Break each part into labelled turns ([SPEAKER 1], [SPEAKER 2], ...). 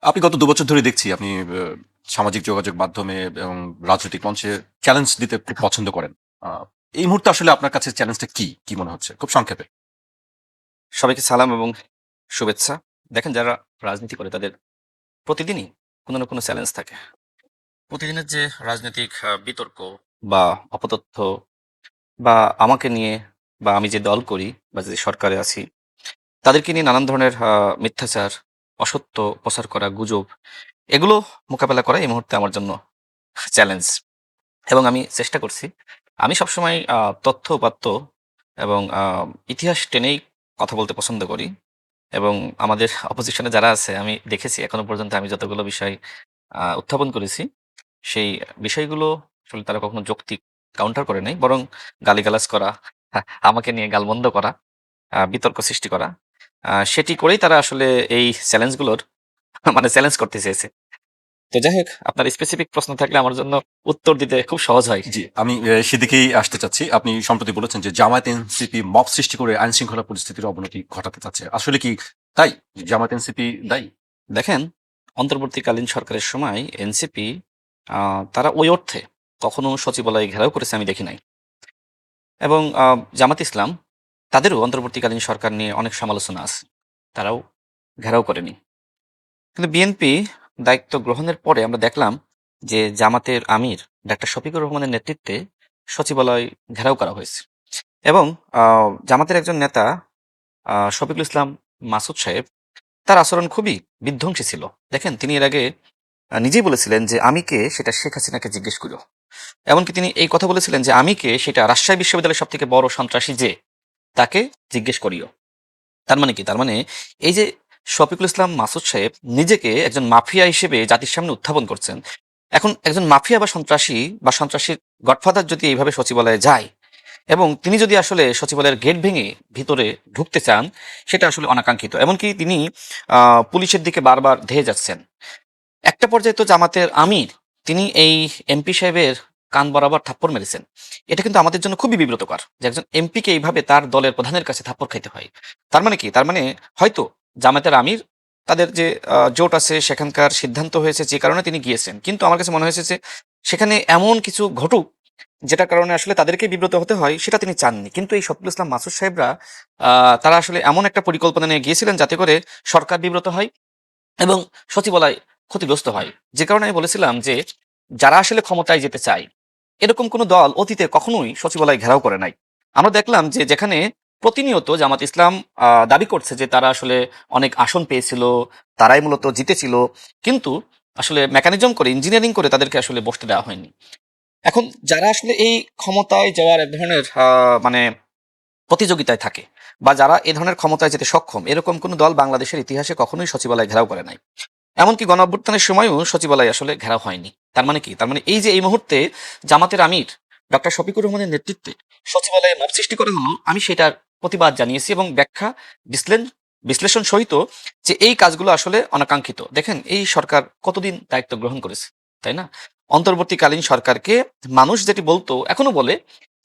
[SPEAKER 1] আপনি গত ২ বছর ধরে দেখছি আপনি সামাজিক যোগাযোগ মাধ্যমে এবং রাজনৈতিক মঞ্চে চ্যালেঞ্জ দিতে খুব পছন্দ করেন। আ এই মুহূর্তে আসলে আপনার কাছে চ্যালেঞ্জটা কি? কি মনে হচ্ছে? খুব সংক্ষেপে।
[SPEAKER 2] সবাইকে সালাম এবং শুভেচ্ছা। দেখেন যারা রাজনীতি করে তাদের প্রতিদিনই কোনো না কোনো চ্যালেঞ্জ থাকে। প্রতিদিনের যে রাজনৈতিক বিতর্ক বা অপতথ্য বা আমাকে নিয়ে বা আমি যে দল করি বা যে সরকারে আছি তাদেরকে নিয়ে নানান ধরনের মিথ্যাচার, অসত্য প্রচার করা, গুজব এগুলো মোকাবেলা করা এই মুহূর্তে আমার জন্য চ্যালেঞ্জ। এবং আমি চেষ্টা করছি। আমি সবসময় তথ্য, উপাত্ত এবং ইতিহাস টেনেই কথা বলতে পছন্দ করি। এবং আমাদের অপোজিশনে যারা আছে আমি দেখেছি এখনো পর্যন্ত আমি যতগুলো বিষয় উত্থাপন করেছি, সেই বিষয়গুলো আসলে তারা কখনো যৌক্তিক কাউন্টার করে নাই। বরং গালিগালাজ করা, আমাকে নিয়ে গালমন্দ করা, বিতর্ক সৃষ্টি করা। সেটি করেই তারা আসলে এই চ্যালেঞ্জগুলোর মানে চ্যালেঞ্জ করতে চেয়েছে। তো যাই হোক, আপনার স্পেসিফিক প্রশ্ন থাকলে আমার জন্য উত্তর দিতে খুব সহজ হয়।
[SPEAKER 1] জি, আমি সেদিকেই আসতে চাচ্ছি। আপনি সম্প্রতি বলেছেন যে জামায়াত এনসিপি মব সৃষ্টি করে আইনশৃঙ্খলা পরিস্থিতির অবনতি ঘটাতে চাচ্ছে। আসলে কি তাই? জামায়াত এনসিপি দায়ী?
[SPEAKER 2] দেখেন, অন্তর্বর্তীকালীন সরকারের সময় এনসিপি তারা ওই অর্থে কখনো সচিবালয় ঘেরাও করেছে আমি দেখি নাই। এবং জামাত ইসলাম তাদেরও অন্তর্বর্তীকালীন সরকার নিয়ে অনেক সমালোচনা আছে। তারাও ঘেরাও করেনি। কিন্তু বিএনপি দায়িত্ব গ্রহণের পরে আমরা দেখলাম যে জামাতের আমির ডাক্তার শফিকুর রহমানের নেতৃত্বে সচিবালয় ঘেরাও করা হয়েছে। এবং জামাতের একজন নেতা শফিকুল ইসলাম মাসুদ সাহেব, তার আচরণ খুবই বিধ্বংসী ছিল। দেখেন, তিনি এর আগে নিজেই বলেছিলেন যে আমি কে সেটা শেখ হাসিনাকে জিজ্ঞেস করো। এমনকি তিনি এই কথা বলেছিলেন যে আমি কে সেটা রাজশাহী বিশ্ববিদ্যালয়ের সব থেকে বড় সন্ত্রাসী যে, তাকে জিজ্ঞেস করিও। তার মানে কি? তার মানে এই যে শফিকুল ইসলাম মাসুদ সাহেব নিজেকে একজন মাফিয়া হিসেবে জাতির সামনে উত্থাপন করছেন। এখন একজন মাফিয়া বা সন্ত্রাসী বা সন্ত্রাসীর গডফাদার যদি এইভাবে সচিবালয়ে যায় এবং তিনি যদি আসলে সচিবালয়ের গেট ভেঙে ভিতরে ঢুকতে চান, সেটা আসলে অনাকাঙ্ক্ষিত। এমনকি তিনি পুলিশের দিকে বারবার ধেয়ে যাচ্ছেন। একটা পর্যায়ে তো জামাতের আমির তিনি এই এমপি সাহেবের কান বরাবর থাপ্পড় মেরেছেন। এটা কিন্তু আমাদের জন্য খুবই বিব্রতকর যে একজন এমপিকে এইভাবে তার দলের প্রধানের কাছে থাপ্পড় খাইতে হয়। তার মানে কি? তার মানে হয়তো জামাতের আমির তাদের যে জোট আছে সেখানকার সিদ্ধান্ত হয়েছে যে কারণে তিনি গিয়েছেন। কিন্তু আমার কাছে মনে হয়েছে যে সেখানে এমন কিছু ঘটুক যেটার কারণে আসলে তাদেরকে বিব্রত হতে হয়, সেটা তিনি চাননি। কিন্তু এই শফিকুল ইসলাম মাসুদ সাহেবরা তারা আসলে এমন একটা পরিকল্পনা নিয়ে গিয়েছিলেন যাতে করে সরকার বিব্রত হয় এবং সচিবালয় ক্ষতিগ্রস্ত হয়। যে কারণে আমি বলেছিলাম যে যারা আসলে ক্ষমতায় যেতে চায় এরকম কোনো দল অতীতে কখনোই সচিবালয় ঘেরাও করে নাই। আমরা দেখলাম যে যেখানে প্রতিনিয়ত জামাত ইসলাম দাবি করছে যে তারা আসলে অনেক আসন পেয়েছিল, তারাই মূলত জিতেছিল, কিন্তু আসলে মেকানিজম করে ইঞ্জিনিয়ারিং করে তাদেরকে আসলে বসতে দেওয়া হয়নি। এখন যারা আসলে এই ক্ষমতায় যাওয়ার এক ধরনের মানে প্রতিযোগিতায় থাকে বা যারা এ ধরনের ক্ষমতায় যেতে সক্ষম, এরকম কোনো দল বাংলাদেশের ইতিহাসে কখনোই সচিবালয় ঘেরাও করে নাই। এমনকি গণঅভ্যুত্থানের সময়ও সচিবালয় আসলে ঘেরাও হয়নি। তার মানে কি? তার মানে এই যে এই মুহূর্তে জামাতের আমির ডক্টর শফিকুর রহমানের নেতৃত্বে সচিবালয়ে মব সৃষ্টি করা হলো, আমি সেটার প্রতিবাদ জানিয়েছি এবং ব্যাখ্যা বিশ্লেন বিশ্লেষণ সহিত যে এই কাজগুলো আসলে অনাকাঙ্ক্ষিত। দেখেন, এই সরকার কতদিন দায়িত্ব গ্রহণ করেছে, তাই না? অন্তর্বর্তীকালীন সরকারকে মানুষ যেটি বলতো এখনো বলে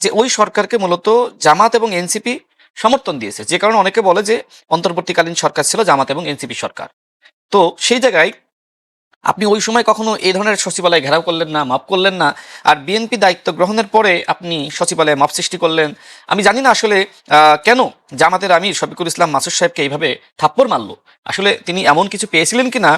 [SPEAKER 2] যে ওই সরকারকে মূলত জামাত এবং এনসিপি সমর্থন দিয়েছে। যে কারণে অনেকে বলে যে অন্তর্বর্তীকালীন সরকার ছিল জামাত এবং এনসিপি সরকার। তো সেই জায়গায় আপনি ওই সময় কখনো এই ধরনের সচিবালয় ঘেরাও করলেন না, মাপ করলেন না। আর বিএনপি দায়িত্ব গ্রহণের পরে আপনি সচিবালয়ে মাপ সৃষ্টি করলেন। আমি জানি না আসলে কেন জামাতের আমির শফিকুল ইসলাম মাসুদ সাহেবকে এইভাবে থাপ্পড় মারলো। আসলে তিনি এমন কিছু পেয়েছিলেন কিনা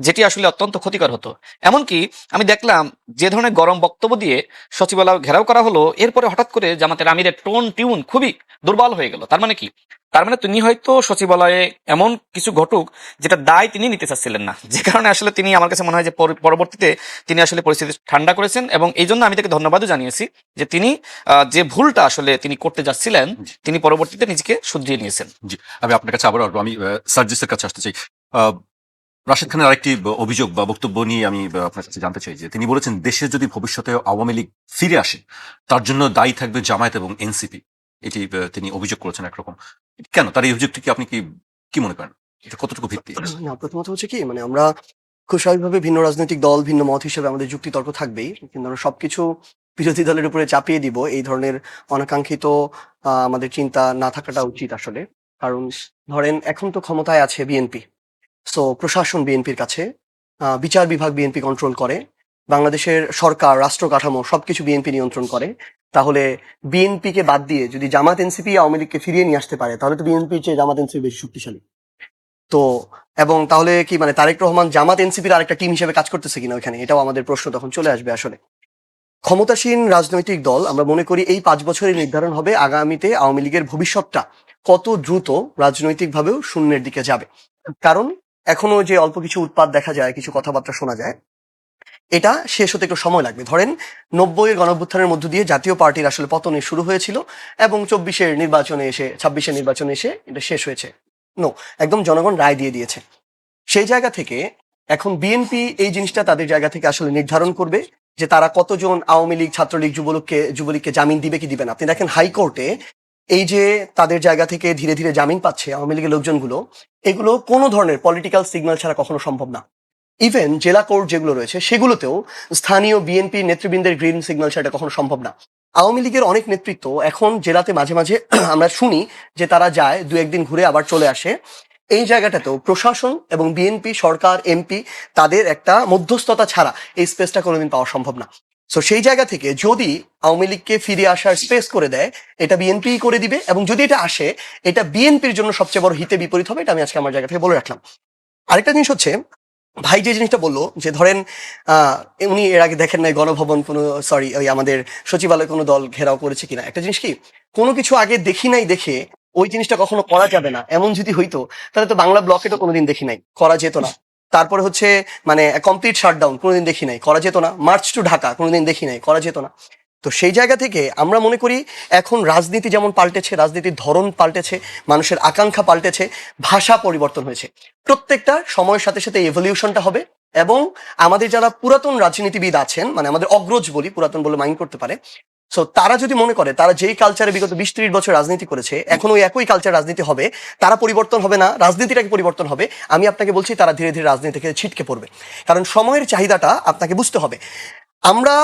[SPEAKER 2] যেটি আসলে অত্যন্ত ক্ষতিকর হতো। এমনকি আমি দেখলাম যে ধরনের গরম বক্তব্য দিয়ে সচিবালয় ঘেরাও করা হলো, এরপরে হঠাৎ করে জামাতের আমিরের টোন টিউন খুবই দুর্বল হয়ে গেল। তার মানে কি? তার মানে তিনি হয়তো সচিবালয়ে এমন কিছু ঘটুক যেটা দায় তিনি নিতে চাচ্ছিলেন না। যে কারণে আসলে তিনি, আমার কাছে মনে হয় যে পরবর্তীতে তিনি আসলে পরিস্থিতি ঠান্ডা করেছেন এবং এই জন্য আমি তাকে ধন্যবাদও জানিয়েছি যে তিনি যে ভুলটা আসলে তিনি করতে যাচ্ছিলেন
[SPEAKER 1] জি,
[SPEAKER 2] তিনি পরবর্তীতে নিজেকে শুধরিয়ে নিয়েছেন।
[SPEAKER 1] জি। আমি আপনার কাছে আবারও আসবো। আমি সার্জিসের কাছে আসতে চাই। আ রাশেদ খানের আরেকটি অভিযোগ বা বক্তব্য নিয়ে আমি আপনার কাছে জানতে চাই যে তিনি বলেছেন দেশে যদি ভবিষ্যতে আওয়ামী লীগ ফিরে আসে তার জন্য দায়ী থাকবে জামায়াত এবং এনসিপি। এটি তিনি অভিযোগ করেছেন একরকম। কেন? তার এই অভিযোগটি কি আপনি কি মনে করেন? এটা কতটুকু ভিত্তি?
[SPEAKER 3] না, প্রথমত হচ্ছে কি, মানে আমরা খুব স্বাভাবিকভাবে ভিন্ন রাজনৈতিক দল, ভিন্ন মত হিসেবে আমাদের যুক্তিতর্ক থাকবেই। কিন্তু আমরা সবকিছু বিরোধী দলের উপরে চাপিয়ে দিব, এই ধরনের অনাকাঙ্ক্ষিত আমাদের চিন্তা না থাকাটা উচিত আসলে। কারণ ধরেন এখন তো ক্ষমতায় আছে বিএনপি। সো প্রশাসন বিএনপির কাছে। বিচার বিভাগ বিএনপি কন্ট্রোল করে, বাংলাদেশের সরকার রাষ্ট্র কাঠামো সবকিছু বিএনপি নিয়ন্ত্রণ করে, তাহলে বিএনপিকে বাদ দিয়ে যদি জামাত এনসিপি আওয়ামী লীগকে ফিরিয়ে নিয়ে আসতে পারে তাহলে তো বিএনপির চেয়ে জামাত এনসিপি বেশি শক্তিশালী। তো এবং তাহলে কি মানে তারেক রহমান জামাত এনসিপির আরেকটা টিম হিসেবে কাজ করতেছে কিনা ওইখানে, এটাও আমাদের প্রশ্ন তখন চলে আসবে। আসলে ক্ষমতাসীন রাজনৈতিক দল আমরা মনে করি এই 5 বছরে নির্ধারণ হবে আগামীতে আওয়ামী লীগের ভবিষ্যৎটা কত দ্রুত রাজনৈতিকভাবেও শূন্যের দিকে যাবে। কারণ এখনো যে অল্প কিছু উৎপাত দেখা যায়, কিছু কথাবার্তা শোনা যায়, এটা শেষ হতে একটু সময় লাগবে। ধরেন 90-এর গণঅভ্যুত্থানের মধ্য দিয়ে জাতীয় পার্টির আসলে পতনে শুরু হয়েছিল এবং 24-এর নির্বাচনে এসে 26-এর নির্বাচনে এসে এটা শেষ হয়েছে। নো, একদম জনগণ রায় দিয়ে দিয়েছে। সেই জায়গা থেকে এখন বিএনপি এই জিনিসটা তাদের জায়গা থেকে আসলে নির্ধারণ করবে যে তারা কতজন আওয়ামী লীগ, ছাত্রলীগ, যুবলীগকে জামিন দিবে কি দিবে না। আপনি দেখেন হাইকোর্টে এই যে তাদের জায়গা থেকে ধীরে ধীরে জামিন পাচ্ছে আওয়ামী লীগের লোকজনগুলো, এগুলো কোনো ধরনের পলিটিক্যাল সিগন্যাল ছাড়া কখনো সম্ভব না। ইভেন জেলা কোর্ট যেগুলো রয়েছে সেগুলোতেও স্থানীয় বিএনপি নেতৃবৃন্দের গ্রিন সিগন্যাল ছাড়া এটা কখনো সম্ভব না। আওয়ামী লীগের অনেক নেতৃত্ব এখন জেলাতে মাঝে মাঝে আমরা শুনি যে তারা যায়, 2-1 দিন ঘুরে আবার চলে আসে। এই জায়গাটাতেও প্রশাসন এবং বিএনপি, সরকার, এমপি তাদের একটা মধ্যস্থতা ছাড়া এই স্পেসটা কোনোদিন পাওয়া সম্ভব না। সো সেই জায়গা থেকে যদি আওয়ামী লীগকে ফিরে আসার স্পেস করে দেয়, এটা বিএনপি করে দিবে, এবং যদি এটা আসে এটা বিএনপির জন্য সবচেয়ে বড় হিতে বিপরীত হবে। এটা আমি আজকে আমার জায়গা থেকে বলে রাখলাম। আরেকটা জিনিস হচ্ছে, ভাই যে জিনিসটা বললো যে ধরেন উনি এর আগে দেখেন নাই গণভবন কোনো ওই আমাদের সচিবালয় কোনো দল ঘেরাও করেছে কিনা। একটা জিনিস কি, কোনো কিছু আগে দেখি নাই দেখে ওই জিনিসটা কখনো করা যাবে না। এমন যদি হইতো তাহলে তো বাংলা ব্লকে তো কোনোদিন দেখি নাই, করা যেত না। তারপরে হচ্ছে মানে কমপ্লিট শাটডাউন কোনোদিন দেখি নাই, করা যেত না। মার্চ টু ঢাকা কোনোদিন দেখি নাই, করা যেত না। তো সেই জায়গা থেকে আমরা মনে করি এখন রাজনীতি যেমন পাল্টেছে, রাজনীতির ধরন পাল্টেছে, মানুষের আকাঙ্ক্ষা পাল্টেছে, ভাষা পরিবর্তন হয়েছে। প্রত্যেকটা সময়ের সাথে সাথে এভলিউশনটা হবে। এবং আমাদের যারা পুরাতন রাজনীতিবিদ আছেন, মানে আমাদের অগ্রজ বলি, পুরাতন বলে মাইন্ড করতে পারে, সো তারা যদি মনে করে তারা যেই কালচারে বিগত 20-30 বছর রাজনীতি করেছে এখন ওই একই কালচার রাজনীতি হবে, তারা পরিবর্তন হবে না, রাজনীতিটাকে পরিবর্তন হবে, আমি আপনাকে বলছি তারা ধীরে ধীরে রাজনীতি থেকে ছিটকে পড়বে। কারণ সময়ের চাহিদাটা আপনাকে বুঝতে হবে। আমরা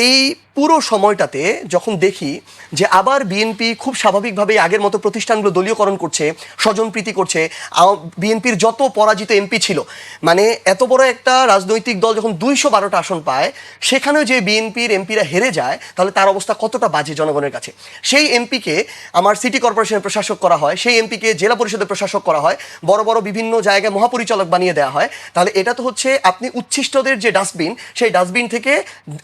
[SPEAKER 3] এই পুরো সময়টাতে যখন দেখি যে আবার বিএনপি খুব স্বাভাবিকভাবে আগের মতো প্রতিষ্ঠানগুলো দলীয়করণ করছে, স্বজনপ্রীতি করছে, বিএনপির যত পরাজিত এমপি ছিল, মানে এত বড় একটা রাজনৈতিক দল যখন 212টা আসন পায়, সেখানেও যে বিএনপির এমপিরা হেরে যায়, তাহলে তার অবস্থা কতটা বাজে জনগণের কাছে। সেই এমপিকে আমার সিটি কর্পোরেশনের প্রশাসক করা হয়, সেই এমপিকে জেলা পরিষদের প্রশাসক করা হয়, বড় বড় বিভিন্ন জায়গায় মহাপরিচালক বানিয়ে দেওয়া হয়। তাহলে এটা তো হচ্ছে আপনি উচ্ছিষ্টদের যে ডাস্টবিন, সেই ডাস্টবিন থেকে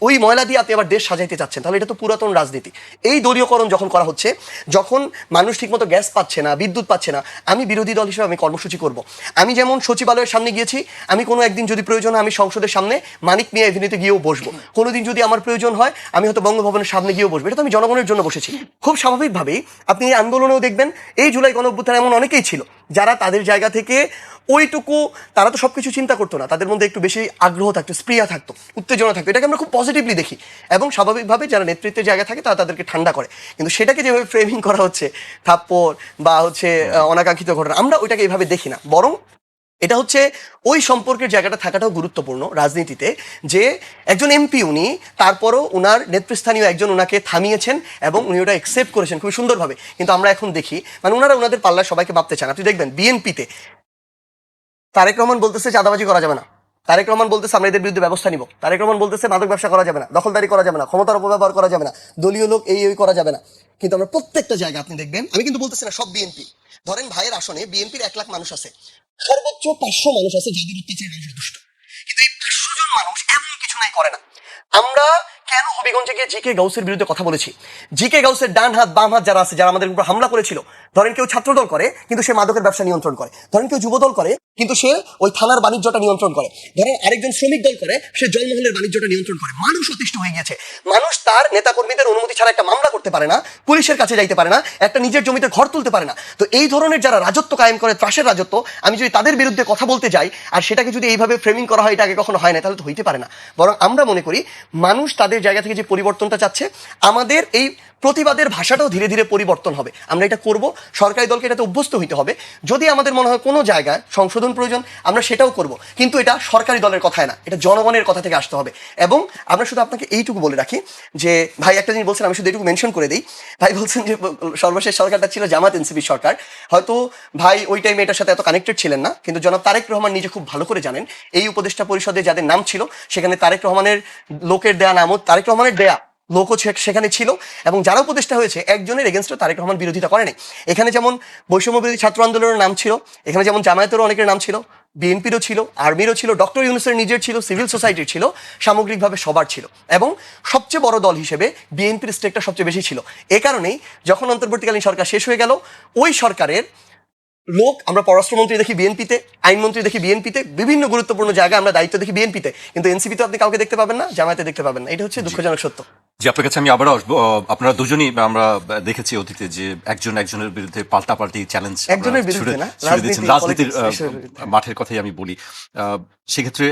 [SPEAKER 3] ওই ময়লা দিয়ে আপনি আবার দেশ সাজাইতে চাচ্ছেন। তাহলে এটা তো পুরাতন রাজনীতি। এই দলীয়করণ যখন করা হচ্ছে, যখন মানুষ ঠিকমতো গ্যাস পাচ্ছে না, বিদ্যুৎ পাচ্ছে না, আমি বিরোধী দল হিসেবে আমি কর্মসূচি করব। আমি যেমন সচিবালয়ের সামনে গিয়েছি, আমি কোনো একদিন যদি প্রয়োজন হয় আমি সংসদের সামনে মানিক মিয়া এভিনিউতে গিয়েও বসবো। কোনোদিন যদি আমার প্রয়োজন হয় আমি হয়তো বঙ্গভবনের সামনে গিয়েও বসবো। এটা তো আমি জনগণের জন্য বসেছি। খুব স্বাভাবিকভাবেই আপনি এই আন্দোলনেও দেখবেন এই জুলাই গণঅভ্যুত্থানে এমন অনেকেই ছিল যারা তাদের জায়গা থেকে ওইটুকু, তারা তো সবকিছু চিন্তা করতো না, তাদের মধ্যে একটু বেশি আগ্রহ থাকতো, স্প্রিয়া থাকতো, উত্তেজনা থাকতো। এটাকে আমরা খুব পজিটিভলি দেখি এবং স্বাভাবিকভাবে যারা নেতৃত্বের জায়গা থাকে তারা তাদেরকে ঠান্ডা করে। কিন্তু সেটাকে যেভাবে ফ্রেমিং করা হচ্ছে, থাপ্পড় বা হচ্ছে অনাকাঙ্ক্ষিত ঘটনা, আমরা ওইটাকে এইভাবে দেখি না। বরং এটা হচ্ছে ওই সম্পর্কের জায়গাটা থাকাটাও গুরুত্বপূর্ণ রাজনীতিতে, যে একজন এমপি উনি, তারপরও উনার নেতৃস্থানীয় একজন উনাকে থামিয়েছেন এবং উনি ওটা অ্যাকসেপ্ট করেছেন খুবই সুন্দরভাবে। কিন্তু আমরা এখন দেখি মানে ওনারা ওনাদের পাল্লায় সবাইকে মাপতে চান। আপনি দেখবেন বিএনপিতে তারেক রহমান বলতেছে চাঁদাবাজি করা যাবে না, তারেক রহমান বলতেছে আমরা এদের বিরুদ্ধে ব্যবস্থা নিব, তারেক রহমান বলতেছে মাদক ব্যবসা করা যাবে না, দখলদারি করা যাবে না, ক্ষমতার অপব্যবহার করা যাবে না, দলীয় লোক এই করা যাবে না। কিন্তু আমরা প্রত্যেকটা জায়গায় আপনি দেখবেন, আমি কিন্তু বলতেছি না সব বিএনপি, ধরেন ভাইয়ের আসনে বিএনপির 1 লাখ মানুষ আছে, সর্বোচ্চ 500 মানুষ আছে যাদের অত্যাচারে মানুষ দুষ্ট। কিন্তু এই 500 জন মানুষ এমন কিছু নাই করে না। আমরা কেন হবিগঞ্জে গিয়ে জি কে গাউসের বিরুদ্ধে কথা বলেছি? জি কে গাউসের ডান হাত বাম হাত যারা আছে, যারা আমাদের উপর হামলা করেছিল, ধরেন কেউ ছাত্রদল করে কিন্তু সে মাদকের ব্যবসা নিয়ন্ত্রণ করে, ধরেন কেউ যুবদল করে কিন্তু সে ওই থানার বাণিজ্যটা নিয়ন্ত্রণ করে, ধরেন আরেকজন শ্রমিক দল করে সে জলমহলের বাণিজ্যটা নিয়ন্ত্রণ করে। মানুষ অতিষ্ঠ হয়ে গেছে। মানুষ তার নেতাকর্মীদের অনুমতি ছাড়া একটা মামলা করতে পারে না, পুলিশের কাছে যাইতে পারে না, একটা নিজের জমিতে ঘর তুলতে পারে না। তো এই ধরনের যারা রাজত্ব কায়েম করে, ত্রাসের রাজত্ব, আমি যদি তাদের বিরুদ্ধে কথা বলতে যাই আর সেটাকে যদি এইভাবে ফ্রেমিং করা হয়, এটা আগে কখনো হয় না, তাহলে তো হইতে পারে না। বরং আমরা মনে করি মানুষ তাদের জায়গা থেকে যে পরিবর্তনটা চাচ্ছে, আমাদের এই প্রতিবাদের ভাষাটাও ধীরে ধীরে পরিবর্তন হবে। আমরা এটা করব সরকারি দলকে এটাতে অভ্যস্ত হইতে হবে। যদি আমাদের মনে হয় কোনো জায়গায় সংশোধন প্রয়োজন, আমরা সেটাও করব, কিন্তু এটা সরকারি দলের কথায় না, এটা জনগণের কথা থেকে আসতে হবে। এবং আমরা শুধু আপনাকে এইটুকু বলে রাখি যে ভাই একটা জিনিস বলছেন, আমি শুধু এইটুকু মেনশন করে দিই। ভাই বলছেন যে সর্বশেষ সরকারটা ছিল জামাত এনসিপি সরকার। হয়তো ভাই ওই টাইমে এটার সাথে এত কানেক্টেড ছিলেন না, কিন্তু জনাব তারেক রহমান নিজে খুব ভালো করে জানেন এই উপদেষ্টা পরিষদে যাদের নাম ছিল সেখানে তারেক রহমানের লোকের দেয়া নামও তারেক রহমানের দেয়া লোকও সেখানে ছিল, এবং যারা উপদেষ্টা হয়েছে একজনের এগেনস্টে তারেক রহমান বিরোধিতা করেনি। এখানে যেমন বৈষম্য বিরোধী ছাত্র আন্দোলনের নাম ছিল, এখানে যেমন জামায়াতেরও অনেকের নাম ছিল, বিএনপিরও ছিল, আর্মিরও ছিল, ডক্টর ইউনূসের নিজের ছিল, সিভিল সোসাইটির ছিল, সামগ্রিকভাবে সবার ছিল। এবং সবচেয়ে বড় দল হিসেবে বিএনপির স্টেকটা সবচেয়ে বেশি ছিল। এ কারণেই যখন অন্তর্বর্তীকালীন সরকার শেষ হয়ে গেল, ওই সরকারের লোক আমরা পররাষ্ট্রমন্ত্রী দেখি বিএনপিতে, আইনমন্ত্রী দেখি বিএনপিতে, বিভিন্ন গুরুত্বপূর্ণ জায়গায় আমরা দায়িত্ব দেখি বিএনপিতে, কিন্তু এনসিপিতে আপনি কাউকে দেখতে পাবেন না, জামায়াতে দেখতে পাবেন না। এটা হচ্ছে দুঃখজনক সত্য।
[SPEAKER 1] যে আপনার কাছে আমি আবারও আসবো। আপনারা দুজনই আমরা দেখেছি অতীতে যে একজন একজনের বিরুদ্ধে পাল্টাপাল্টি চ্যালেঞ্জ
[SPEAKER 3] একজনের বিরুদ্ধে না,
[SPEAKER 1] দিচ্ছেন, রাজনীতির
[SPEAKER 3] politics, এসবের বিরুদ্ধে।
[SPEAKER 1] মাঠের কথাই আমি বলি। সেক্ষেত্রে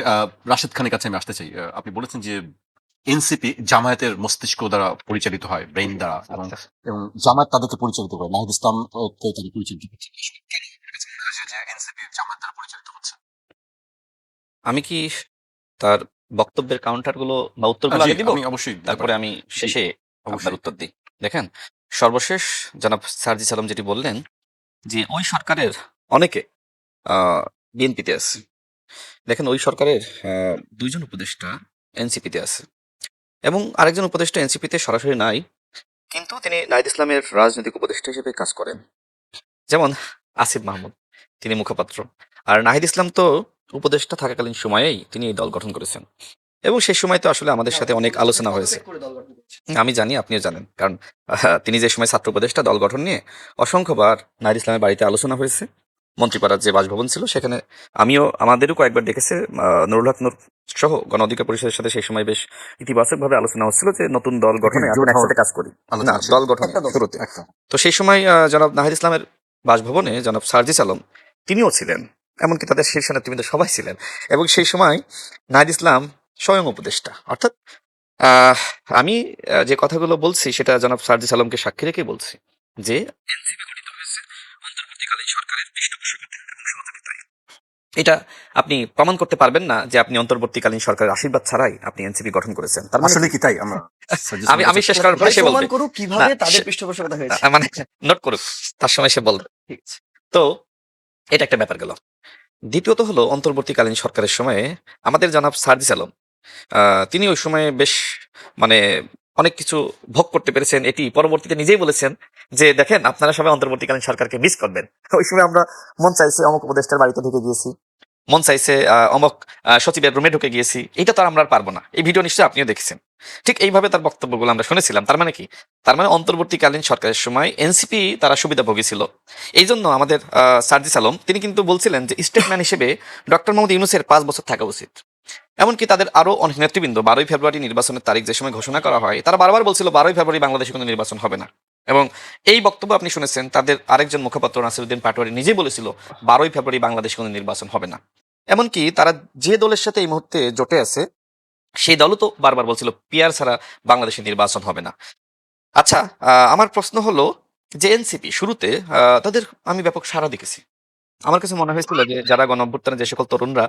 [SPEAKER 1] রাশেদ খানের কাছে আমি আসতে চাই। আপনি বলেছেন যে এনসিপি জামায়াতের মস্তিষ্ক দ্বারা পরিচালিত হয়, ব্রেইন দ্বারা, এবং জামায়াত তাদেরকে পরিচালিত করে, নাহিদ ইসলাম তাদের পরিচালিত করছে। এনসিপি জামায়াত দ্বারা পরিচালিত হচ্ছে।
[SPEAKER 2] আমি কি তার বক্তব্যের কাউন্টারগুলো বা উত্তরগুলো
[SPEAKER 1] জি,
[SPEAKER 2] আগে দিব,
[SPEAKER 1] আমি অবশ্যই দিতে
[SPEAKER 2] তারপরে
[SPEAKER 1] পারি।
[SPEAKER 2] আমি শেষে আপনার
[SPEAKER 1] অবশ্যই।
[SPEAKER 2] উত্তর দিই। দেখেন, সর্বশেষ জনাব সার্জিস আলম যেটি বললেন যে ওই সরকারের অনেকে বিএনপিতে আছে। দেখেন, ওই সরকারের ২ জন উপদেষ্টা এনসিপিতে আছে এবং আরেকজন উপদেষ্টা এনসিপিতে সরাসরি নাই, কিন্তু তিনি নাহিদ ইসলামের রাজনৈতিক উপদেষ্টা হিসেবে কাজ করেন। যেমন আসিফ মাহমুদ, তিনি মুখপাত্র। আর নাহিদ ইসলাম তো উপদেষ্টা থাকাকালীন সময়েই তিনি এই দল গঠন করেছেন, এবং সেই সময় তো আসলে আমাদের সাথে অনেক আলোচনা হয়েছে। আমি জানি, আপনিও জানেন, কারণ তিনি যে সময় ছাত্র উপদেষ্টা দল গঠন নিয়ে অসংখ্যবার নাহিদ ইসলামের বাড়িতে আলোচনা হয়েছে। মন্ত্রীপাড়ার যে বাসভবন ছিল সেখানে আমাদেরও কয়েকবার ডেকেছে। নুরুল হক নূর সহ গণ অধিকার পরিষদের সাথে সেই সময় বেশ ইতিবাচকভাবে আলোচনা হচ্ছিল যে নতুন দল গঠনে আসলে একসাথে কাজ করি, না দল গঠনে শুরুতে। তো সেই সময় জনাব নাহিদ ইসলামের বাসভবনে জনাব সার্জিস আলম তিনিও ছিলেন, এমনকি তাদের শীর্ষ নেতৃবৃন্দ সবাই ছিলেন। এবং সেই সময় নাহিদ ইসলাম স্বয়ং উপদেষ্টা, অর্থাৎ আমি যে কথাগুলো বলছি সেটা জনাব সার্জিস আলমকে সাক্ষী রেখে বলছি যে এনসিপি গঠিত হয়েছে অন্তর্বর্তীকালীন সরকারের পৃষ্ঠপোষকতায় এবং সহযোগিতায়। এটা আপনি প্রমাণ করতে পারবেন না যে আপনি অন্তর্বর্তীকালীন সরকারের আশীর্বাদ ছাড়াই আপনি এনসিপি গঠন করেছেন। তার মানে
[SPEAKER 1] আসলে কি তাই? আমরা
[SPEAKER 2] আমি শেষ করার পরে সে
[SPEAKER 3] প্রমাণ
[SPEAKER 2] বলবে,
[SPEAKER 3] করুক কিভাবে
[SPEAKER 2] না,
[SPEAKER 3] তাদের পৃষ্ঠপোষকতা হয়েছে।
[SPEAKER 2] মানে নোট করুক, তার সময় সে বলবে।
[SPEAKER 3] ঠিক আছে।
[SPEAKER 2] তো এটা একটা ব্যাপার গেল। দ্বিতীয়ত হলো, অন্তর্বর্তীকালীন সরকারের সময়ে আমাদের জনাব সার্জিস আলম তিনি ওই সময়ে বেশ মানে অনেক কিছু ভোগ করতে পেরেছেন। এটি পরবর্তীতে নিজেই বলেছেন যে দেখেন, আপনারা সবাই অন্তর্বর্তীকালীন সরকারকে মিস করবেন। ওই সময় আমরা মন চাইছে অমুক উপদেষ্টার বাড়িতে ঢুকে গিয়েছি, মন চাইছে অমুক সচিবের রুমে ঢুকে গিয়েছি, এটা তো আর আমরা আর পারবো না। এই ভিডিও নিশ্চয়ই আপনিও দেখেছেন। ঠিক এইভাবে তার বক্তব্যগুলো আমরা শুনেছিলাম। তার মানে কি? তার মানে অন্তর্বর্তীকালীন সরকারের সময় এনসিপি তারা সুবিধাভোগী ছিল। এই জন্য আমাদের সার্জিস আলম তিনি কিন্তু বলছিলেন যে স্টেটম্যান হিসেবে ডক্টর মোহাম্মদ ইউনূসের 5 বছর থাকা উচিত। এমনকি তাদের আরো অনেক নেতৃবৃন্দ 12ই ফেব্রুয়ারি নির্বাচনের তারিখ যে সময় ঘোষণা করা হয়, তারা বারবার বলছিল 12ই ফেব্রুয়ারি বাংলাদেশে কোনো নির্বাচন হবে না। এবং এই বক্তব্য আপনি শুনেছেন, তাদের আরেকজন মুখপাত্র নাসিরউদ্দিন পাটোয়ারি নিজেই বলেছিল 12ই ফেব্রুয়ারি বাংলাদেশে কোনো নির্বাচন হবে না। এমনকি তারা যে দলের সাথে এই মুহূর্তে জোটে আছে সেই দলও তো বারবার বলছিল পিআর ছাড়া বাংলাদেশে নির্বাচন হবে না। আচ্ছা, আমার প্রশ্ন হলো যে এনসিপি শুরুতে তাদের আমি ব্যাপক সাড়া দেখেছি। আমার কাছে মনে হয়েছিল যে যারা গণ অভ্যুত্থানে যে সকল তরুণরা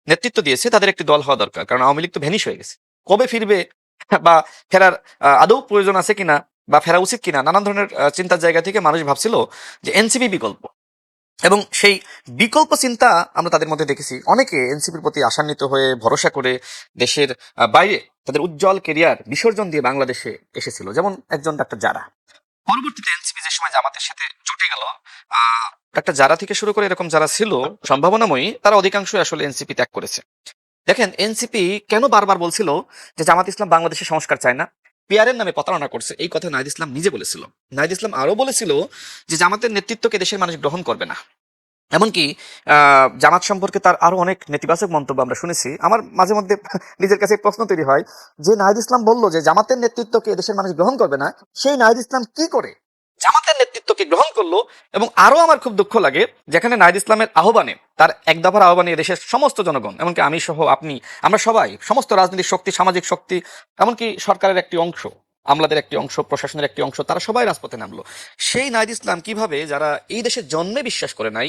[SPEAKER 2] নেতৃত্ব দিয়েছে তাদের একটি দল হওয়া দরকার, কারণ আওয়ামী লীগ তো ভ্যানিশ হয়ে গেছে। কবে ফিরবে বা ফেরার আদৌ প্রয়োজন আছে কিনা বা ফেরা উচিত কিনা, নানান ধরনের চিন্তার জায়গা থেকে মানুষ ভাবছিল যে এনসিপি বিকল্প। এবং সেই বিকল্প চিন্তা আমরা তাদের মধ্যে দেখেছি। অনেকে এনসিপির প্রতি আশান্বিত হয়ে ভরসা করে দেশের বাইরে তাদের উজ্জ্বল কেরিয়ার বিসর্জন দিয়ে বাংলাদেশে এসেছিল, যেমন একজন ডাক্তার জারা। পরবর্তীতে এনসিপি যে সময় জামাতের সাথে জুটে গেল, ডাক্তার জারা থেকে শুরু করে এরকম যারা ছিল সম্ভাবনাময়ী, তারা অধিকাংশই আসলে এনসিপি ত্যাগ করেছে। দেখেন, এনসিপি কেন বারবার বলছিল যে জামাত ইসলাম বাংলাদেশে সংস্কার চায় না, পিয়ারের নামে প্রতারণা করছে, এই কথা নাহিদ ইসলাম নিজে বলেছিল। নাহিদ ইসলাম আরো বলেছিল যে জামাতের নেতৃত্বকে দেশের মানুষ গ্রহণ করবে না। এমনকি জামাত সম্পর্কে তার আরো অনেক নেতিবাচক মন্তব্য আমরা শুনেছি। আমার মাঝে মধ্যে নিজের কাছে প্রশ্ন তৈরি হয় যে নাহিদ ইসলাম বললো যে জামাতের নেতৃত্বকে দেশের মানুষ গ্রহণ করবে না, সেই নাহিদ ইসলাম কি করে জামাতের নেতৃত্বকে গ্রহণ করলো? এবং আরো আমার খুব দুঃখ লাগে, যেখানে নাহিদ ইসলামের আহ্বানে, তার এক দফার আহ্বানে দেশের সমস্ত জনগণ, এমনকি আমি সহ আপনি, আমরা সবাই, সমস্ত রাজনৈতিক শক্তি, সামাজিক শক্তি, এমনকি সরকারের একটি অংশ আমলাদের একটি অংশ, প্রশাসনের একটি অংশ, তারা সবাই রাজপথে নামলো। সেই নাহিদ ইসলাম কিভাবে, যারা এই দেশে জন্মে বিশ্বাস করে নাই,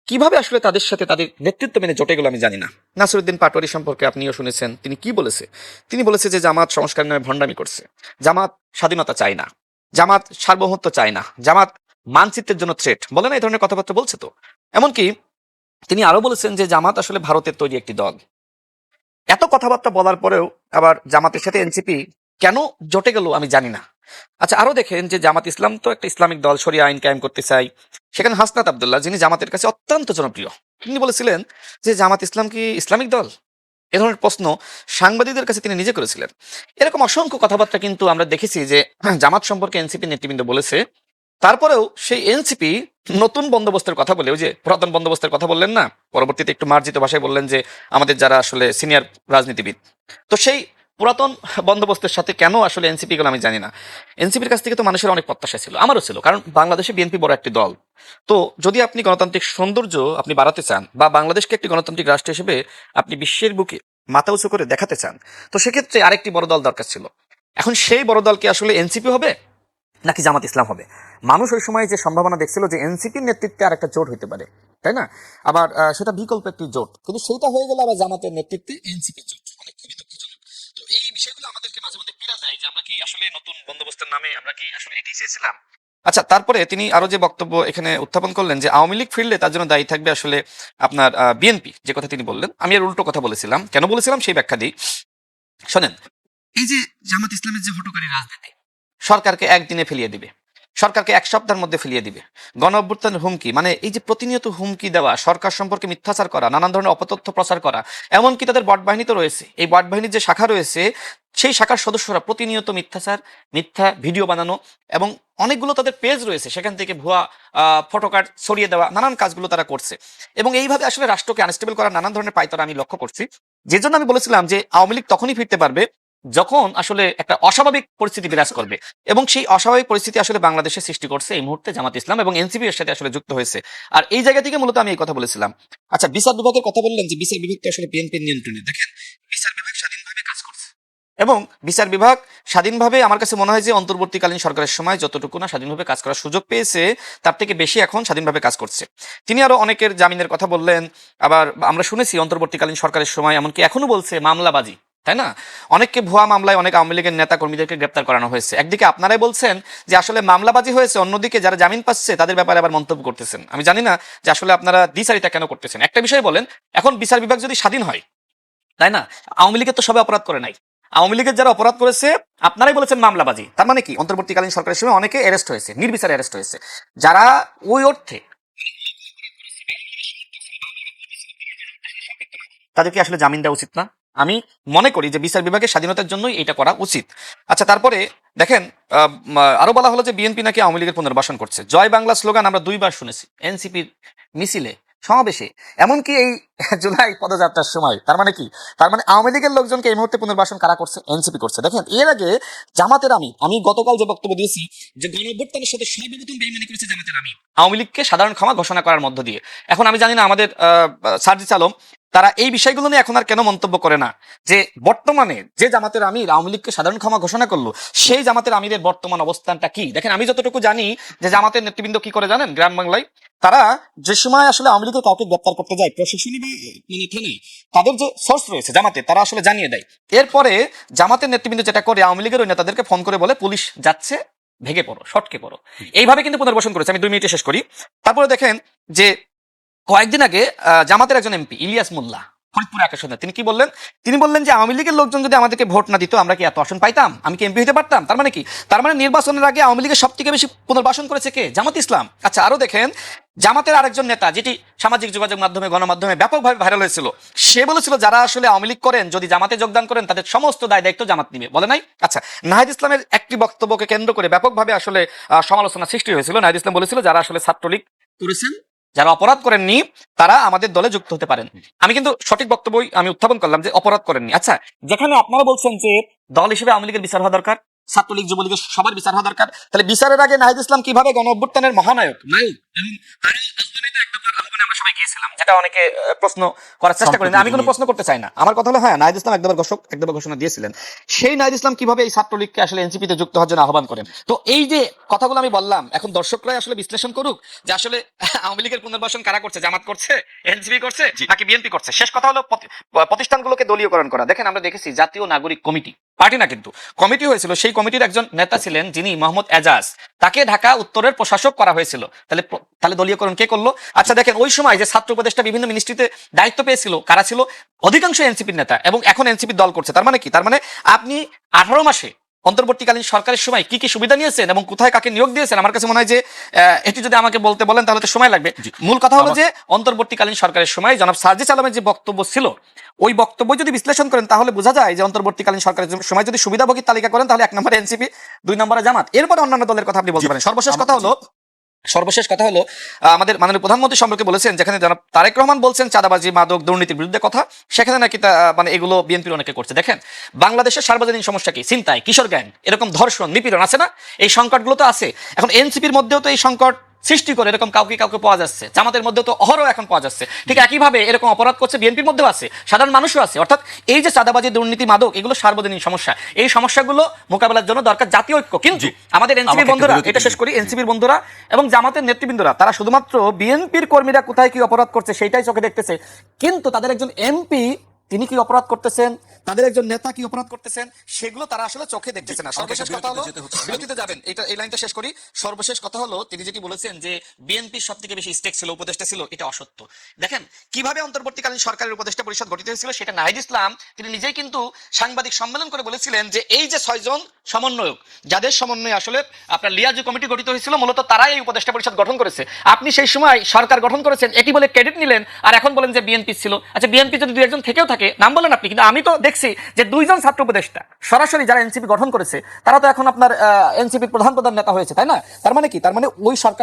[SPEAKER 2] কিভাবে আসলে তাদের সাথে তাদের নেতৃত্ব মেনে জোটে গেল আমি জানি না। নাসিরউদ্দিন পাটোয়ারি সম্পর্কে আপনিও শুনেছেন, তিনি কি বলেছে? তিনি বলেছে যে জামাত সংস্কার নামে ভণ্ডামি করছে, জামাত স্বাধীনতা চায় না, জামাত সার্বভৌমত্ব চায় না, জামাত মানচিত্রের জন্য থ্রেট, বলে না এই ধরনের কথাবার্তা বলছে। তো এমনকি তিনি আরো বলেছেন যে জামাত আসলে ভারতের তৈরি একটি দল। এত কথাবার্তা বলার পরেও আবার জামাতের সাথে এনসিপি কেন জোটে গেল আমি জানি না। আচ্ছা, আরো দেখেন যে জামাত ইসলাম তো একটা ইসলামিক দল, শরিয়া আইন কায়েম করতে চাই। সেখানে হাসনাত আব্দুল্লাহ, যিনি জামাতের কাছে অত্যন্ত জনপ্রিয়, তিনি বলেছিলেন যে জামাত ইসলাম কি ইসলামিক দল? এ ধরনের প্রশ্ন সাংবাদিকদের কাছে তিনি নিজে করেছিলেন। এরকম অসংখ্য কথাবার্তা কিন্তু আমরা দেখেছি যে জামাত সম্পর্কে এনসিপি নেতৃবৃন্দ বলেছে। তারপরেও সেই এনসিপি নতুন বন্দোবস্তের কথা বলে, ওই যে পুরাতন বন্দোবস্তের কথা বললেন না, পরবর্তীতে একটু মার্জিত ভাষায় বললেন যে আমাদের যারা আসলে সিনিয়র রাজনীতিবিদ, তো সেই পুরাতন বন্দোবস্তের সাথে কেন আসলে এনসিপি গেল আমি জানি না। এনসিপির কাছ থেকে তো মানুষের অনেক প্রত্যাশা ছিল, আমারও ছিল, কারণ বাংলাদেশে বিএনপি বড় একটি দল। তো যদি আপনি গণতান্ত্রিক সৌন্দর্য আপনি বাড়াতে চান, বা বাংলাদেশকে একটি গণতান্ত্রিক রাষ্ট্র হিসেবে আপনি বিশ্বের বুকে মাথা উঁচু করে দেখাতে চান, তো সেক্ষেত্রে আরেকটি বড় দল দরকার ছিল। এখন সেই বড় দল কি আসলে এনসিপি হবে নাকি জামাত ইসলাম হবে? মানুষ ওই সময় যে সম্ভাবনা দেখছিল যে এনসিপির নেতৃত্বে আর একটা জোট হইতে পারে, তাই না? আবার সেটা বিকল্প একটি জোট, কিন্তু সেইটা হয়ে গেল আবার জামাতের নেতৃত্বে এনসিপি জোট। খুবই দুঃখজনক। তো এই বিষয়গুলো আমাদেরকে মাঝে মধ্যে পীড়া যায় যে আমরা কি আসলে নতুন বন্দোবস্তের নামে আমরা কি আসলে এটাই চেয়েছিলাম? আচ্ছা, তারপরে তিনি আরো যে বক্তব্য এখানে উত্থাপন করলেন যে আওয়ামী লীগ ফিরলে তার জন্য দায়ী থাকবে আসলে আপনার বিএনপি, যে কথা তিনি বললেন, আমি এর উল্টো কথা বলেছিলাম। কেন বলেছিলাম সেই ব্যাখ্যা দিই, শোনেন। এই যে জামাত ইসলামের যে হটকারী রাজনীতি, সরকারকে একদিনে ফেলিয়ে দিবে, সরকারকে এক সপ্তাহের মধ্যে ফেলিয়ে দিবে, গণ অভ্যুত্থানের হুমকি, মানে এই যে প্রতিনিয়ত হুমকি দেওয়া, সরকার সম্পর্কে মিথ্যাচার করা, নানান ধরনের অপতথ্য প্রচার করা, এমনকি তাদের বট বাহিনী তো রয়েছে, এই বট বাহিনীর যে শাখা রয়েছে সেই শাখার সদস্যরা প্রতিনিয়ত মিথ্যাচার, মিথ্যা ভিডিও বানানো, এবং অনেকগুলো তাদের পেজ রয়েছে সেখান থেকে ভুয়া ফটোকার্ড ছড়িয়ে দেওয়া, নানান কাজগুলো তারা করছে। এবং এইভাবে আসলে রাষ্ট্রকে আনস্টেবল করার নানান ধরনের পায়তারা আমি লক্ষ্য করছি। যে জন্য আমি বলেছিলাম যে আওয়ামী লীগ তখনই ফিরতে পারবে যখন আসলে একটা অস্বাভাবিক পরিস্থিতি বিরাজ করবে, এবং সেই অস্বাভাবিক পরিস্থিতি আসলে বাংলাদেশে সৃষ্টি করছে এই মুহূর্তে জামাত ইসলাম এবং এনসিপি এর সাথে আসলে যুক্ত হয়েছে। আর এই জায়গা থেকে মূলত আমি এই কথা বলেছিলাম। আচ্ছা, বিচার বিভাগের কথা বললেন যে বিচার বিভাগ তো আসলে বিএনপির নিয়ন্ত্রণে। দেখেন, বিচার বিভাগ স্বাধীনভাবে কাজ করছে, এবং বিচার বিভাগ স্বাধীনভাবে, আমার কাছে মনে হয় যে অন্তর্বর্তীকালীন সরকারের সময় যতটুকু না স্বাধীনভাবে কাজ করার সুযোগ পেয়েছে, তার থেকে বেশি এখন স্বাধীনভাবে কাজ করছে। তিনি আরো অনেকের জামিনের কথা বললেন। আবার আমরা শুনেছি অন্তর্বর্তীকালীন সরকারের সময় এমনকি এখনো বলছে মামলাবাজি, তাই না? অনেককে ভুয়া মামলায় অনেক আওয়ামী লীগের নেতা কর্মীদেরকে গ্রেপ্তার করানো হয়েছে। একদিকে আপনারাই বলছেন যে আসলে মামলাবাজি হয়েছে, অন্যদিকে যারা জামিন পাচ্ছে তাদের ব্যাপারে আবার মন্তব্য করতেছেন। আমি জানি না যে আসলে আপনারা দ্বিচারিতা কেন করতেছেন। একটা বিষয় বলেন, এখন বিচার বিভাগ যদি স্বাধীন হয়, তাই না, আওয়ামী লীগের তো সবাই অপরাধ করে নাই, আওয়ামী লীগের যারা অপরাধ করেছে আপনারাই বলেছেন মামলাবাজি, তার মানে কি অন্তর্বর্তীকালীন সরকারের সময় অনেকে অ্যারেস্ট হয়েছে, নির্বিচারে অ্যারেস্ট হয়েছে, যারা ওই অর্থে তাদেরকে আসলে জামিন দেওয়া উচিত না? আমি মনে করি যে বিচার বিভাগের স্বাধীনতার জন্যই এটা করা উচিত। আচ্ছা, তারপরে দেখেন, আরো বলা হলো যে বিএনপি নাকি আওয়ামী লীগের পুনর্বাসন করছে। জয় বাংলা স্লোগান আমরা 2বার শুনেছি এনসিপির মিছিলে, সমাবেশে, এমনকি এই জুলাই পদযাত্রার সময়। তার মানে কি? তার মানে আওয়ামী লীগের লোকজনকে এই মুহূর্তে পুনর্বাসন কারা করছে? এনসিপি করছে। দেখেন, এর আগে জামাতের আমি গতকাল যে বক্তব্য দিয়েছি যে গণঅভ্যুত্থানের সাথে সর্বপ্রথম বেইমানি করেছে জামাতের আওয়ামী লীগকে সাধারণ ক্ষমা ঘোষণা করার মধ্য দিয়ে। এখন আমি জানি না আমাদের সার্জিস আলম তারা এই বিষয়গুলো নিয়ে এখন আর কেন মন্তব্য করে না, যে বর্তমানে যে জামাতের আমির আওয়ামী লীগকে সাধারণ ক্ষমা ঘোষণা করলো, সেই জামাতের আমিরের বর্তমান অবস্থানটা কি? দেখেন, আমি যতটুকু জানি যে জামাতের নেতৃবৃন্দ কি করে জানেন, গ্রাম বাংলায় তারা যে সময় আসলে আওয়ামী লীগের কাউকে গ্রেপ্তার করতে যায়, প্রশাসনী বা থানায় তাদের যে সোর্স রয়েছে জামাতে, তারা আসলে জানিয়ে দেয়। এরপরে জামাতের নেতৃবৃন্দ যেটা করে, আওয়ামী লীগের ওই নেতাদেরকে ফোন করে বলে পুলিশ যাচ্ছে, ভেগে পড়ো, সটকে পড়ো। এইভাবে কিন্তু পুনর্বাসন করেছে। আমি 2 মিনিটে শেষ করি। তারপরে দেখেন যে কয়েকদিন আগে জামাতের একজন এমপি ইলিয়াস মোল্লা, ফরিদপুর এক আসনে, তিনি কি বললেন? তিনি বললেন যে আওয়ামী লীগের লোকজন যদি আমাদেরকে ভোট না দিত, আমরা কি এত আসন পাইতাম? আমি কি এমপি হতে পারতাম? তার মানে কি? তার মানে নির্বাচনের আগে আওয়ামী লীগের সবথেকে বেশি পুনর্বাসন করেছে কে? জামাত ইসলাম। আচ্ছা, আরো দেখেন, জামাতের আরেকজন নেতা, যেটি সামাজিক যোগাযোগ মাধ্যমে, গণমাধ্যমে ব্যাপকভাবে ভাইরাল হয়েছিল, সে বলেছিল যারা আসলে আওয়ামী লীগ করেন যদি জামাতে যোগদান করেন তাদের সমস্ত দায় দায়িত্ব জামাত নিবে, বলে নাই? আচ্ছা, নাহিদ ইসলামের একটি বক্তব্যকে কেন্দ্র করে ব্যাপকভাবে আসলে সমালোচনা সৃষ্টি হয়েছিল। নাহিদ ইসলাম বলেছিল যারা আসলে ছাত্রলীগ করেছেন, যারা অপরাধ করেননি, তারা আমাদের দলে যুক্ত হতে পারেন। আমি কিন্তু সঠিক বক্তব্যই আমি উত্থাপন করলাম যে অপরাধ করেননি। আচ্ছা, যেখানে আপনারা বলছেন যে দল হিসেবে আওয়ামী লীগের বিচার হওয়া দরকার, ছাত্রলীগ যুবলীগের সবার বিচার হওয়া দরকার। তাহলে বিচারের আগে নাহিদ ইসলাম কিভাবে গণ অভ্যুত্থানের মহানায়ক নায়ক এবং আরো আহ্বানে একবার আহ্বানে আমরা সবাই গিয়েছিলাম, যেটা অনেকে প্রশ্ন করার চেষ্টা করেন। আমি কোনো প্রশ্ন করতে চাই না, আমার কথা হলো হ্যাঁ নাহিদ ইসলাম একবার ঘোষণা দিয়েছিলেন। সেই নাহিদ ইসলাম কিভাবে এই ছাত্রলীগকে আসলে এনসিপিতে যুক্ত হওয়ার জন্য আহ্বান করেন। তো এই যে কথাগুলো আমি বললাম, এখন দর্শকরাই আসলে বিশ্লেষণ করুক যে আসলে আওয়ামী লীগের পুনর্বাসন কারা করছে, জামাত করছে, এনসিপি করছে নাকি বিএনপি করছে। শেষ কথা হলো প্রতিষ্ঠানগুলোকে দলীয়করণ করা। দেখেন আমরা দেখেছি জাতীয় নাগরিক কমিটি, পার্টি না কিন্তু কমিটি হয়েছিল, সেই কমিটির একজন নেতা ছিলেন যিনি মোহাম্মদ এজাজ, তাকে ঢাকা উত্তরের প্রশাসক করা হয়েছিল। তাহলে দলীয়করণ কে করলো? আচ্ছা দেখেন ওই সময় যে ছাত্র উপদেষ্টা বিভিন্ন মিনিস্ট্রিতে দায়িত্ব পেয়েছিল কারা ছিল? অধিকাংশ এনসিপির নেতা, এবং এখন এনসিপির দল করছে। তার মানে কি? তার মানে আপনি 18 মাসে অন্তর্বর্তীকালীন সরকারের সময় কি কি সুবিধা নিয়েছেন এবং কোথায় কাকে নিয়োগ দিয়েছেন, আমার কাছে মনে হয় যে এটি যদি আমাকে বলতে বলেন তাহলে তো সময় লাগবে। মূল কথা হলো যে অন্তর্বর্তীকালীন সরকারের সময় জনাব সার্জিস আলমের যে বক্তব্য ছিল, ওই বক্তব্য যদি বিশ্লেষণ করেন তাহলে বোঝা যায় যে অন্তর্বর্তীকালীন সরকারের সময় যদি সুবিধাভোগীর তালিকা করেন তাহলে 1 নম্বরে এনসিপি, 2 নম্বরে জামাত, এরপরে অন্যান্য দলের কথা আপনি বলতে পারেন। সর্বশেষ কথা হলো আমাদের মাননীয় প্রধানমন্ত্রী সম্পর্কে বলেছেন, যেখানে জনাব তারেক রহমান বলছেন চাঁদাবাজি, মাদক, দুর্নীতির বিরুদ্ধে কথা, সেখানে নাকি মানে এগুলো বিএনপির অনেকে করছে। দেখেন বাংলাদেশের সার্বজনীন সমস্যা কি? ছিনতাই, কিশোর গ্যাং, এরকম ধর্ষণ, নিপীড়ন আছে না? এই সংকটগুলো তো আছে। এখন এনসিপির মধ্যেও তো এই সংকট সৃষ্টি করে এরকম কাউকে পাওয়া যাচ্ছে, জামাতের মধ্যে তো অহরহ এখন পাওয়া যাচ্ছে। ঠিক একইভাবে এরকম অপরাধ করছে বিএনপির মধ্যেও আছে, সাধারণ মানুষও আছে। অর্থাৎ এই যে চাঁদাবাজি, দুর্নীতি, মাদক, এগুলো সার্বজনীন সমস্যা। এই সমস্যাগুলো মোকাবেলার জন্য দরকার জাতীয় ঐক্য। কিন্তু আমাদের এনসিপি বন্ধুরা, এটা শেষ করি, এনসিপির বন্ধুরা এবং জামাতের নেতৃবৃন্দরা তারা শুধুমাত্র বিএনপির কর্মীরা কোথায় কি অপরাধ করছে সেইটাই চোখে দেখতেছে, কিন্তু তাদের একজন এমপি তিনি কি অপরাধ করতেছেন, তাদের একজন নেতা কি অপরাধ করতেছেন, সেগুলো তারা আসলে চোখে দেখতেছে না। সর্বশেষ কথা হলো, বিরতিতে যাবেন, এই লাইনটা শেষ করি। সর্বশেষ কথা হলো তিনি যেটি বলেছেন যে বিএনপির সব থেকে বেশি স্টেক ছিল, উপদেষ্টা ছিল, এটা অসত্য। দেখেন কিভাবে অন্তর্বর্তীকালীন সরকারের উপদেষ্টা পরিষদ গঠিত হয়েছিল সেটা নাহিদ ইসলাম তিনি নিজেই কিন্তু সাংবাদিক সম্মেলন করে বলেছিলেন যে এই যে 6 জন সমন্বয়ক, যাদের সমন্বয়ে আসলে আপনার লিয়াজু কমিটি গঠিত হয়েছিল, মূলত তারাই এই উপদেষ্টা পরিষদ গঠন করেছে। আপনি সেই সময় সরকার গঠন করেছেন এটি বলে ক্রেডিট নিলেন, আর এখন বলেন যে বিএনপি ছিল। আচ্ছা বিএনপি যদি 2-1 জন থেকেও থাকে নাম বলেন আপনি, কিন্তু আমি তো দেখছি যে 2 জন ছাত্র উপদেষ্টা সরাসরি যারা এনসিপি গঠন করেছে তারা তো এখন আপনার এনসিপির প্রধান নেতা হয়েছে, তাই না? তার মানে কি? তার মানে ওই সরকার